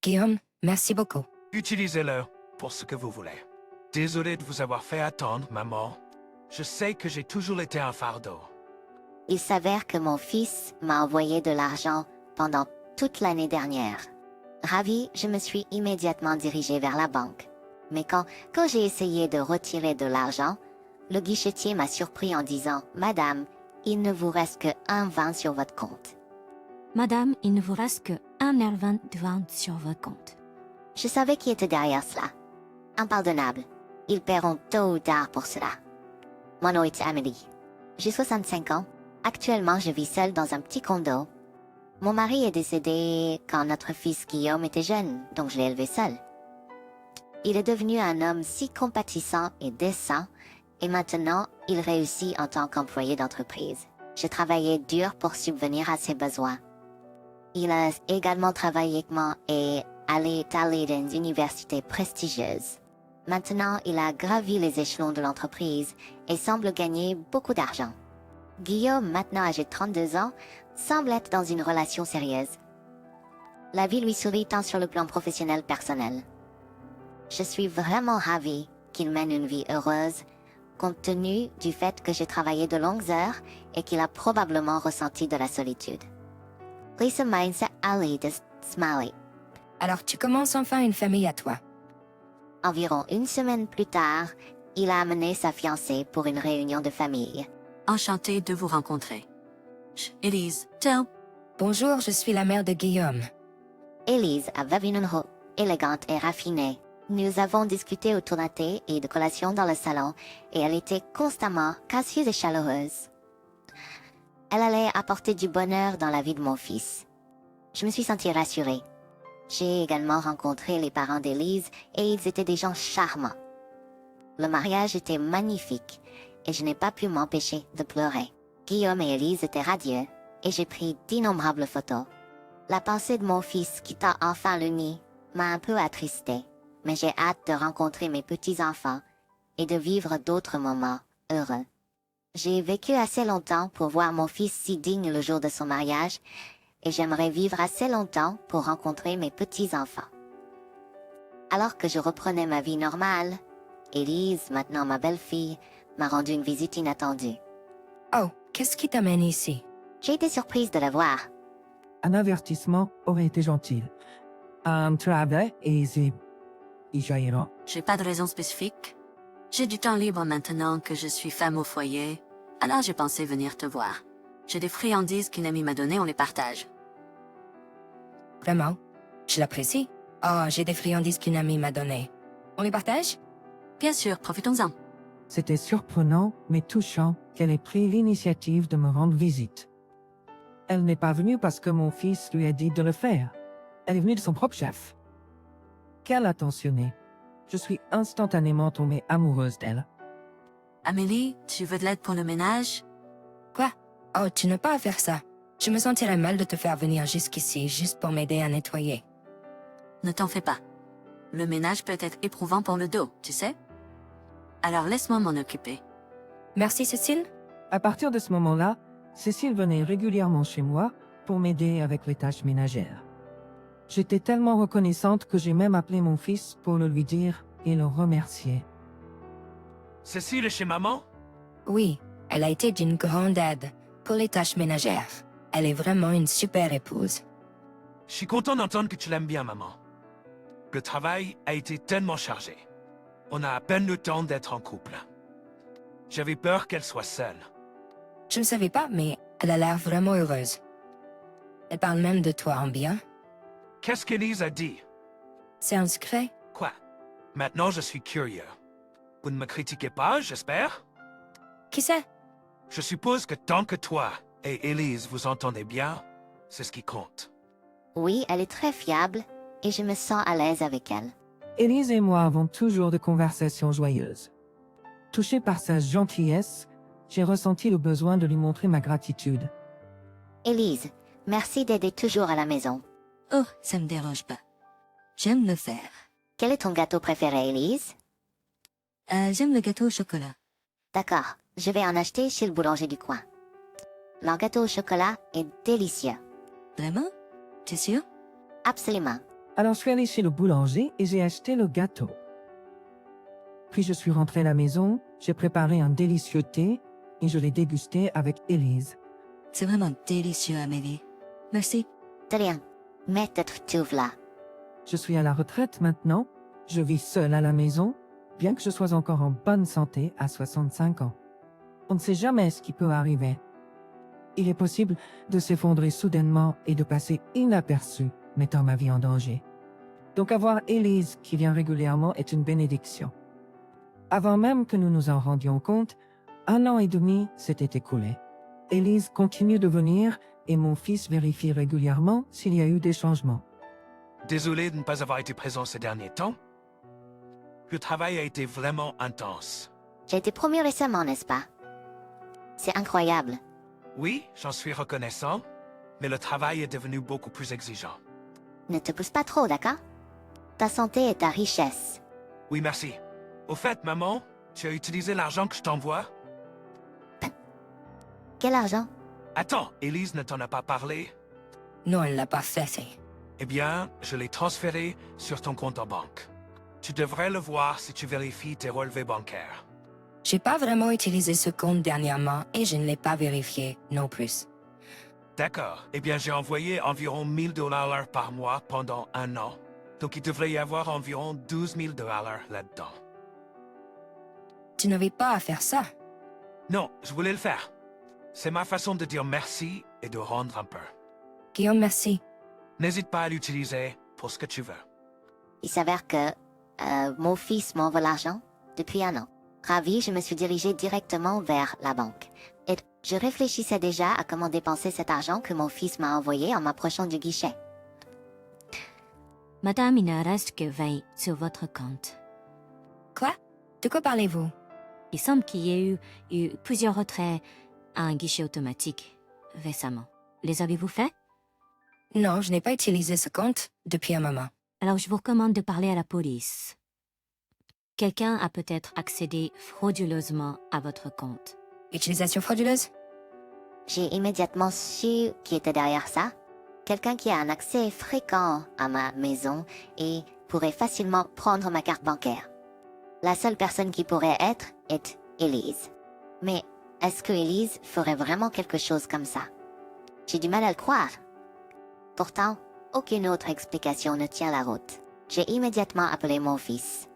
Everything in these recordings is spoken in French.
Guillaume, merci beaucoup. Utilisez-le pour ce que vous voulez. Désolé de vous avoir fait attendre, maman. Je sais que j'ai toujours été un fardeau. Il s'avère que mon fils m'a envoyé de l'argent pendant toute l'année dernière. Ravi, je me suis immédiatement dirigée vers la banque. Mais quand j'ai essayé de retirer de l'argent, le guichetier m'a surpris en disant « Madame, il ne vous reste que 1,20 sur votre compte. Madame, il ne vous reste que 1,20 sur votre compte. » Je savais qui était derrière cela. Impardonnable. Ils paieront tôt ou tard pour cela. Mon nom est Amélie. J'ai 65 ans. Actuellement, je vis seule dans un petit condo. Mon mari est décédé quand notre fils Guillaume était jeune, donc je l'ai élevé seul. Il est devenu un homme si compatissant et décent, et maintenant, il réussit en tant qu'employé d'entreprise. Je travaillais dur pour subvenir à ses besoins. Il a également travaillé avec moi et allé dans une université prestigieuse. Maintenant, il a gravi les échelons de l'entreprise et semble gagner beaucoup d'argent. Guillaume, maintenant âgé de 32 ans, semble être dans une relation sérieuse. La vie lui sourit tant sur le plan professionnel personnel. Je suis vraiment ravie qu'il mène une vie heureuse, compte tenu du fait que j'ai travaillé de longues heures et qu'il a probablement ressenti de la solitude. Lisa Mainz Ali de Smiley. Alors tu commences enfin une famille à toi. Environ une semaine plus tard, il a amené sa fiancée pour une réunion de famille. Enchantée de vous rencontrer. Élise, tell. Bonjour, je suis la mère de Guillaume. Élise avait une robe élégante et raffinée. Nous avons discuté autour d'un thé et de collations dans le salon et elle était constamment cassieuse et chaleureuse. Elle allait apporter du bonheur dans la vie de mon fils. Je me suis sentie rassurée. J'ai également rencontré les parents d'Élise et ils étaient des gens charmants. Le mariage était magnifique et je n'ai pas pu m'empêcher de pleurer. Guillaume et Élise étaient radieux et j'ai pris d'innombrables photos. La pensée de mon fils quittant enfin le nid m'a un peu attristée, mais j'ai hâte de rencontrer mes petits-enfants et de vivre d'autres moments heureux. J'ai vécu assez longtemps pour voir mon fils si digne le jour de son mariage et j'aimerais vivre assez longtemps pour rencontrer mes petits-enfants. Alors que je reprenais ma vie normale, Élise, maintenant ma belle-fille, m'a rendu une visite inattendue. Oh, qu'est-ce qui t'amène ici? J'ai été surprise de la voir. Un avertissement aurait été gentil. Un travail aisé. Ijaïra. J'ai pas de raison spécifique. J'ai du temps libre maintenant que je suis femme au foyer, alors j'ai pensé venir te voir. J'ai des friandises qu'une amie m'a données, on les partage. Vraiment? Je l'apprécie. Oh, j'ai des friandises qu'une amie m'a données. On les partage? Bien sûr, profitons-en. C'était surprenant, mais touchant qu'elle ait pris l'initiative de me rendre visite. Elle n'est pas venue parce que mon fils lui a dit de le faire. Elle est venue de son propre chef. Quelle attentionnée. Je suis instantanément tombée amoureuse d'elle. Amélie, tu veux de l'aide pour le ménage? Quoi? Oh, tu n'as pas à faire ça. Je me sentirais mal de te faire venir jusqu'ici juste pour m'aider à nettoyer. Ne t'en fais pas. Le ménage peut être éprouvant pour le dos, tu sais? Alors laisse-moi m'en occuper. Merci, Cécile. À partir de ce moment-là, Cécile venait régulièrement chez moi pour m'aider avec les tâches ménagères. J'étais tellement reconnaissante que j'ai même appelé mon fils pour le lui dire et le remercier. Cécile est chez maman? Oui, elle a été d'une grande aide pour les tâches ménagères. Elle est vraiment une super épouse. Je suis content d'entendre que tu l'aimes bien, maman. Le travail a été tellement chargé. On a à peine le temps d'être en couple. J'avais peur qu'elle soit seule. Je ne savais pas, mais elle a l'air vraiment heureuse. Elle parle même de toi en bien. Qu'est-ce qu'Élise a dit? C'est un secret? Quoi? Maintenant, je suis curieux. Vous ne me critiquez pas, j'espère? Qui sait? Je suppose que tant que toi et Élise vous entendez bien, c'est ce qui compte. Oui, elle est très fiable et je me sens à l'aise avec elle. Élise et moi avons toujours de conversations joyeuses. Touchée par sa gentillesse, j'ai ressenti le besoin de lui montrer ma gratitude. Élise, merci d'aider toujours à la maison. Oh, ça me dérange pas. J'aime le faire. Quel est ton gâteau préféré, Élise? J'aime le gâteau au chocolat. D'accord, je vais en acheter chez le boulanger du coin. Leur gâteau au chocolat est délicieux. Vraiment? T'es sûr? Absolument. Alors je suis allée chez le boulanger et j'ai acheté le gâteau. Puis je suis rentrée à la maison, j'ai préparé un délicieux thé et je l'ai dégusté avec Élise. C'est vraiment délicieux, Amélie. Merci. De rien. Mais peut-être tu là. Je suis à la retraite maintenant, je vis seule à la maison, bien que je sois encore en bonne santé à 65 ans. On ne sait jamais ce qui peut arriver. Il est possible de s'effondrer soudainement et de passer inaperçu, mettant ma vie en danger. Donc avoir Élise qui vient régulièrement est une bénédiction. Avant même que nous nous en rendions compte, 1 an et demi s'était écoulé. Élise continue de venir et mon fils vérifie régulièrement s'il y a eu des changements. Désolé de ne pas avoir été présent ces derniers temps. Le travail a été vraiment intense. J'ai été promu récemment, n'est-ce pas? C'est incroyable. Oui, j'en suis reconnaissant, mais le travail est devenu beaucoup plus exigeant. Ne te pousse pas trop, d'accord? Ta santé est ta richesse. Oui, merci. Au fait, maman, tu as utilisé l'argent que je t'envoie? Quel argent? Attends, Élise ne t'en a pas parlé? Non, elle l'a pas fait. Eh bien, je l'ai transféré sur ton compte en banque. Tu devrais le voir si tu vérifies tes relevés bancaires. J'ai pas vraiment utilisé ce compte dernièrement et je ne l'ai pas vérifié non plus. D'accord. Eh bien, j'ai envoyé environ 1 000 $ par mois pendant 1 an. Donc, il devrait y avoir environ 12 000 $ là-dedans. Tu n'avais pas à faire ça. Non, je voulais le faire. C'est ma façon de dire merci et de rendre un peu. Guillaume, merci. N'hésite pas à l'utiliser pour ce que tu veux. Il s'avère que mon fils m'envoie l'argent depuis 1 an. Ravi, je me suis dirigée directement vers la banque. Et je réfléchissais déjà à comment dépenser cet argent que mon fils m'a envoyé en m'approchant du guichet. Madame, il ne reste que 20 sur votre compte. Quoi? De quoi parlez-vous? Il semble qu'il y ait eu plusieurs retraits à un guichet automatique récemment. Les avez-vous faits? Non, je n'ai pas utilisé ce compte depuis un moment. Alors je vous recommande de parler à la police. Quelqu'un a peut-être accédé frauduleusement à votre compte. Utilisation frauduleuse? J'ai immédiatement su qui était derrière ça. Quelqu'un qui a un accès fréquent à ma maison et pourrait facilement prendre ma carte bancaire. La seule personne qui pourrait être est Élise. Mais est-ce que Élise ferait vraiment quelque chose comme ça? J'ai du mal à le croire. Pourtant, aucune autre explication ne tient la route. J'ai immédiatement appelé mon fils.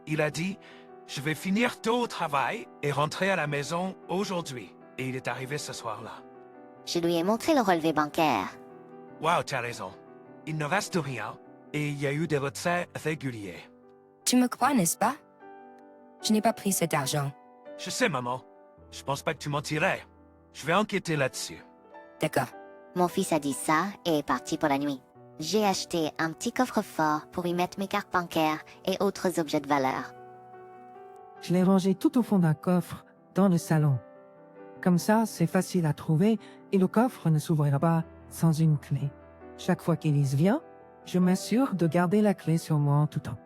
Il a dit, je vais finir tôt au travail et rentrer à la maison aujourd'hui. Et il est arrivé ce soir-là. Je lui ai montré le relevé bancaire. Wow, tu as raison. Il ne reste rien et il y a eu des retraits réguliers. Tu me crois, n'est-ce pas? Je n'ai pas pris cet argent. Je sais, maman. Je pense pas que tu mentirais. Je vais enquêter là-dessus. D'accord. Mon fils a dit ça et est parti pour la nuit. J'ai acheté un petit coffre-fort pour y mettre mes cartes bancaires et autres objets de valeur. Je l'ai rangé tout au fond d'un coffre, dans le salon. Comme ça, c'est facile à trouver et le coffre ne s'ouvrira pas sans une clé. Chaque fois qu'Élise vient, je m'assure de garder la clé sur moi en tout temps.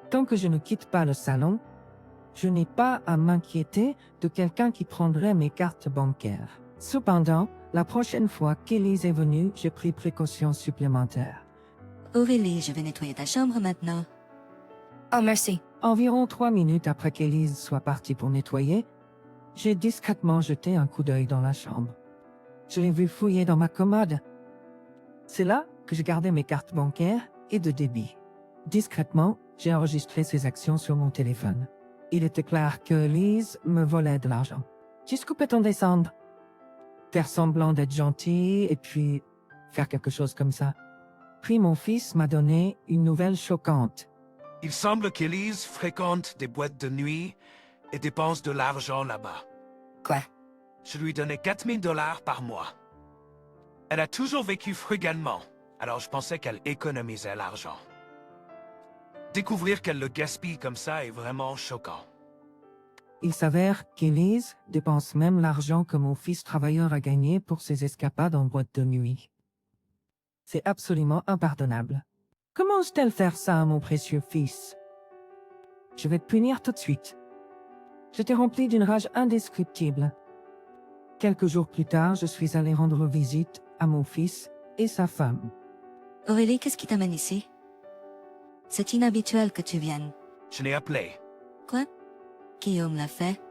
Tant que je ne quitte pas le salon, je n'ai pas à m'inquiéter de quelqu'un qui prendrait mes cartes bancaires. Cependant, la prochaine fois qu'Élise est venue, j'ai pris précautions supplémentaires. Aurélie, je vais nettoyer ta chambre maintenant. Oh, merci. Environ 3 minutes après qu'Élise soit partie pour nettoyer, j'ai discrètement jeté un coup d'œil dans la chambre. Je l'ai vu fouiller dans ma commode. C'est là que j'ai gardé mes cartes bancaires et de débit. Discrètement, j'ai enregistré ses actions sur mon téléphone. Il était clair que Lise me volait de l'argent. Jusqu'où peut-on descendre? Faire semblant d'être gentil et puis faire quelque chose comme ça. Puis mon fils m'a donné une nouvelle choquante. Il semble qu'Élise fréquente des boîtes de nuit et dépense de l'argent là-bas. Quoi? Je lui donnais 4 000 $ par mois. Elle a toujours vécu frugalement, alors je pensais qu'elle économisait l'argent. Découvrir qu'elle le gaspille comme ça est vraiment choquant. Il s'avère qu'Élise dépense même l'argent que mon fils travailleur a gagné pour ses escapades en boîte de nuit. C'est absolument impardonnable. Comment ose-t-elle faire ça à mon précieux fils? Je vais te punir tout de suite. J'étais rempli d'une rage indescriptible. Quelques jours plus tard, je suis allé rendre visite à mon fils et sa femme. Aurélie, qu'est-ce qui t'amène ici? C'est inhabituel que tu viennes. Je l'ai appelé. Quoi? Guillaume l'a fait?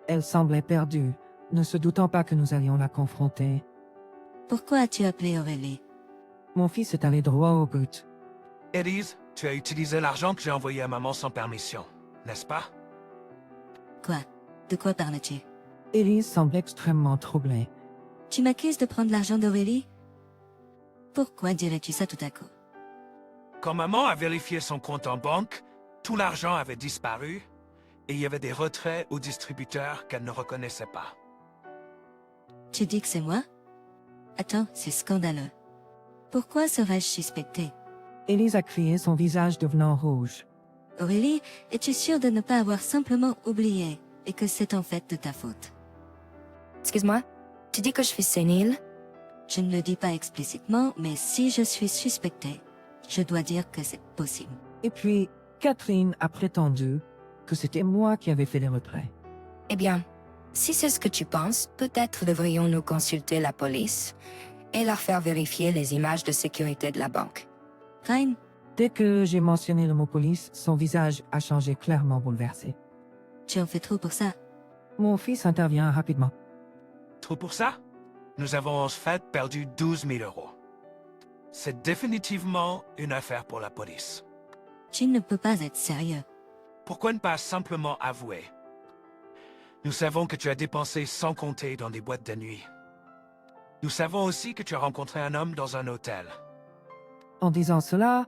Elle semblait perdue, ne se doutant pas que nous allions la confronter. Pourquoi as-tu appelé Aurélie? Mon fils est allé droit au but. Élise, tu as utilisé l'argent que j'ai envoyé à maman sans permission, n'est-ce pas? Quoi? De quoi parles-tu? Élise semble extrêmement troublée. Tu m'accuses de prendre l'argent d'Aurélie? Pourquoi dirais-tu ça tout à coup? Quand maman a vérifié son compte en banque, tout l'argent avait disparu et il y avait des retraits aux distributeurs qu'elle ne reconnaissait pas. Tu dis que c'est moi? Attends, c'est scandaleux. Pourquoi serais-je suspectée? Élise a crié, son visage devenant rouge. Aurélie, es-tu sûre de ne pas avoir simplement oublié et que c'est en fait de ta faute? Excuse-moi, tu dis que je suis sénile? Je ne le dis pas explicitement, mais si je suis suspectée, je dois dire que c'est possible. Et puis, Catherine a prétendu que c'était moi qui avais fait les retraits. Eh bien, si c'est ce que tu penses, peut-être devrions-nous consulter la police et leur faire vérifier les images de sécurité de la banque. Fine, Dès que j'ai mentionné le mot police, son visage a changé clairement bouleversé. tu en fais trop pour ça. Mon fils intervient rapidement. Trop pour ça? Nous avons en fait perdu 12 000 euros. C'est définitivement une affaire pour la police. Tu ne peux pas être sérieux. Pourquoi ne pas simplement avouer? Nous savons que tu as dépensé sans compter dans des boîtes de nuit. Nous savons aussi que tu as rencontré un homme dans un hôtel. En disant cela,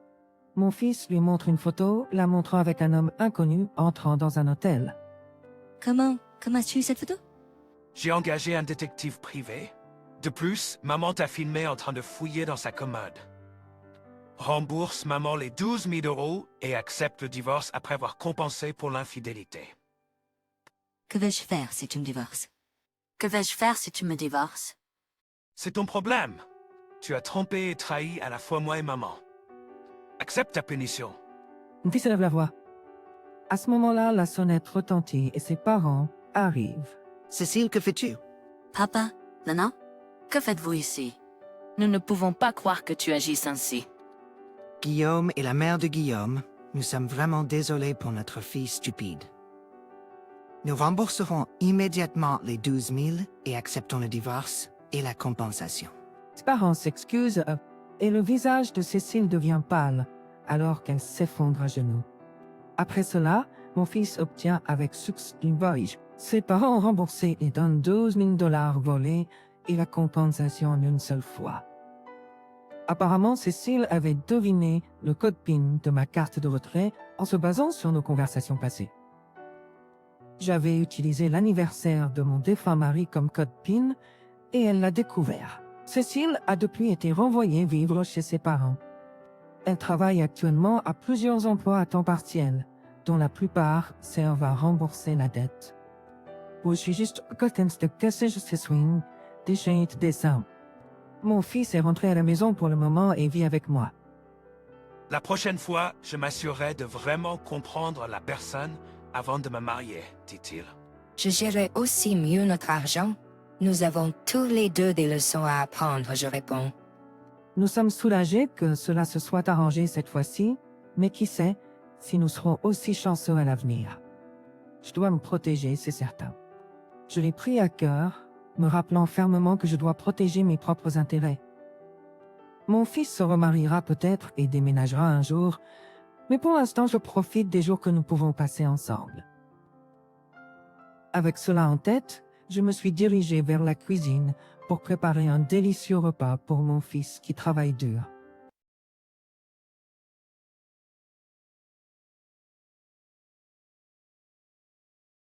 mon fils lui montre une photo, la montrant avec un homme inconnu entrant dans un hôtel. Comment as-tu eu cette photo? J'ai engagé un détective privé. De plus, maman t'a filmé en train de fouiller dans sa commode. Rembourse maman les 12 000 euros et accepte le divorce après avoir compensé pour l'infidélité. Que vais-je faire si tu me divorces? Que vais-je faire si tu me divorces? C'est ton problème. Tu as trompé et trahi à la fois moi et maman. Accepte ta punition. Mon fils élève la voix. À ce moment-là, la sonnette retentit et ses parents arrivent. Cécile, que fais-tu? Papa, Nana, que faites-vous ici? Nous ne pouvons pas croire que tu agisses ainsi. Guillaume et la mère de Guillaume, nous sommes vraiment désolés pour notre fille stupide. Nous rembourserons immédiatement les 12 000 et acceptons le divorce et la compensation. Ses parents s'excusent et le visage de Cécile devient pâle alors qu'elle s'effondre à genoux. Après cela, mon fils obtient avec succès une voyage. Ses parents ont remboursé et donnent 12 000 $ volés et la compensation en une seule fois. Apparemment, Cécile avait deviné le code PIN de ma carte de retrait en se basant sur nos conversations passées. J'avais utilisé l'anniversaire de mon défunt mari comme code PIN et elle l'a découvert. Cécile a depuis été renvoyée vivre chez ses parents. Elle travaille actuellement à plusieurs emplois à temps partiel, dont la plupart servent à rembourser la dette. Je suis juste content de casser ce swing, déchaîné des sommes. Mon fils est rentré à la maison pour le moment et vit avec moi. La prochaine fois, je m'assurerai de vraiment comprendre la personne avant de me marier, dit-il. Je gérerai aussi mieux notre argent. Nous avons tous les deux des leçons à apprendre, je réponds. Nous sommes soulagés que cela se soit arrangé cette fois-ci, mais qui sait si nous serons aussi chanceux à l'avenir. Je dois me protéger, c'est certain. Je l'ai pris à cœur, me rappelant fermement que je dois protéger mes propres intérêts. Mon fils se remariera peut-être et déménagera un jour, mais pour l'instant je profite des jours que nous pouvons passer ensemble. Avec cela en tête, je me suis dirigé vers la cuisine pour préparer un délicieux repas pour mon fils qui travaille dur.